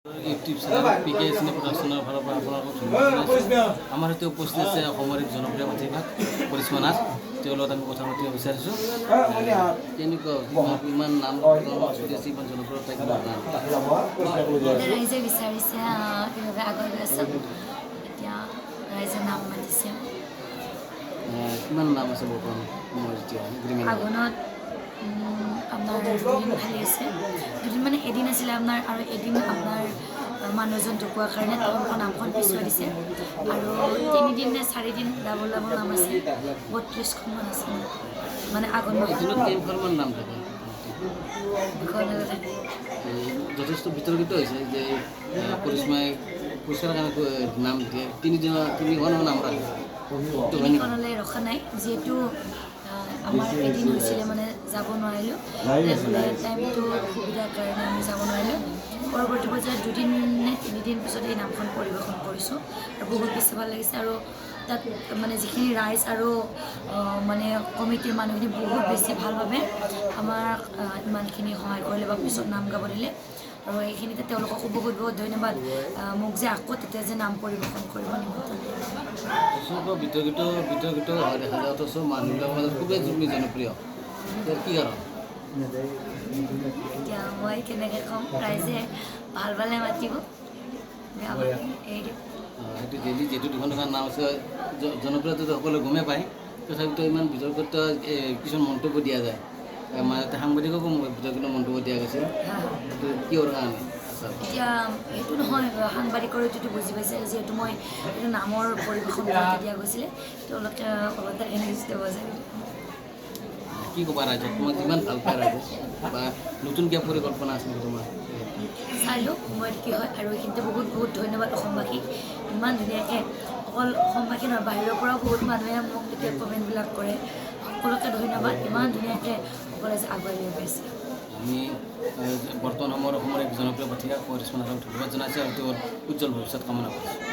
YouTube channel পিকে চিনে প্ৰডাকশ্যনৰ ফালৰ পৰা আপোনালোকক ধন্যবাদ। আমাৰ সৈতে উপস্থিত আছে অসমৰ এক জনপ্ৰিয় প্ৰতিভা কৰিশ্মা নাথ। তেওঁৰ লগত আমি কথা পাতিব বিচাৰিছোঁ। কেনেকুৱা ইমান নাম চলি আছে, ইমান জনপ্ৰিয়তা ৰাইজে বিচাৰিছে সেইবাবে আগত গৈছে। এতিয়া ৰাইজে নাম মাতিছে। কিমান নাম আছে বৰ্তমান সময়ত? এতিয়া আগুনত আপোনাৰ দুদিন খালি আছে, দুদিন মানে এদিন আছিলে আপোনাৰ, আৰু এদিন আপোনাৰ মানুহজন ঢুকোৱাৰ কাৰণে তেওঁলোকৰ নামখন পিছুৱাই দিছে। আৰু 3দিন নে 4দিন ডাবল নাম আছে, 32খনমান আছে মানে আগত এদিনত কেইখনমান নাম থাকে? যথেষ্ট বিতৰ্কিত হৈছে যে কৰিশ্মাই পইচাৰ কাৰণে নাম দিয়ে, তিনিখনৰ নাম ৰাখে। তিনিখনলৈ ৰখা নাই, যিহেতু আমাৰ এদিন হৈছিলে মানে যাব নোৱাৰিলোঁ, টাইমটো অসুবিধাৰ কাৰণে আমি যাব নোৱাৰিলোঁ। পৰৱৰ্তী পৰ্যায়ত 2দিন নে 3দিন পিছত এই নামখন পৰিৱেশন কৰিছোঁ আৰু বহুত বেছি ভাল লাগিছে। আৰু তাত মানে যিখিনি ৰাইজ আৰু মানে কমিটিৰ মানুহখিনি বহুত বেছি ভালভাৱে আমাক ইমানখিনি সহায় কৰিলে বা পিছত নাম গাব দিলে, আৰু এইখিনিতে তেওঁলোককো বহুত বহুত ধন্যবাদ। মোক যে আকৌ তেতিয়া যে নাম পৰিৱেশন কৰিব নিমন্ত্ৰণ বিতৰ্কিত হোৱা দেখা যায়, অথচ মানুহবিলাকৰ মাজত খুবেই জনপ্ৰিয়। কি কাৰণ? এতিয়া মই কেনেকৈ ক'ম, ৰাইজে ভাল পালে মাতিব, বেয়া পালে এৰি দিম। সেইটো যিহেতু দুখন নাম আছে, জনপ্ৰিয়তাটো সকলোৱে গমেই পায়, তথাপিতো ইমান বিতৰ্কিত কিছুমান মন্তব্য দিয়া যায়। মাজতে সাংবাদিককো বিতৰ্কিত মন্তব্য দিয়া গৈছিল, কিহৰ কাৰণে? এতিয়া সেইটো নহয়, সাংবাদিকৰ এইটোতো বুজি পাইছে, যিহেতু মই এইটো নামৰ পৰিৱেশন কৰোঁতে দিয়া গৈছিলে, তেওঁলোকে অলপ এনালিষ্ট বজাই কি ক'বা ৰাইজক? তোমাক যিমান ভাল পায় ৰাইজে, বা নতুন কিবা পৰিকল্পনা আছে তোমাৰ? চাই লওক সময়ত কি হয়। আৰু এইখিনিতে বহুত বহুত ধন্যবাদ অসমবাসীক, ইমান ধুনীয়াকৈ, অকল অসমবাসী নহয় বাহিৰৰ পৰাও বহুত মানুহে মোক এতিয়া কমেণ্টবিলাক কৰে। সকলোকে ধন্যবাদ, ইমান ধুনীয়াকৈ সকলোৱে যে আগুৱাই লৈ গৈছে। আমি বৰ্তমান সময়ত অসমৰ এক জনপ্ৰিয় প্ৰতিভা কৰিশ্মা নাথক ধন্যবাদ জনাইছোঁ আৰু তেওঁৰ উজ্জ্বল ভৱিষ্যত কামনা কৰিছোঁ।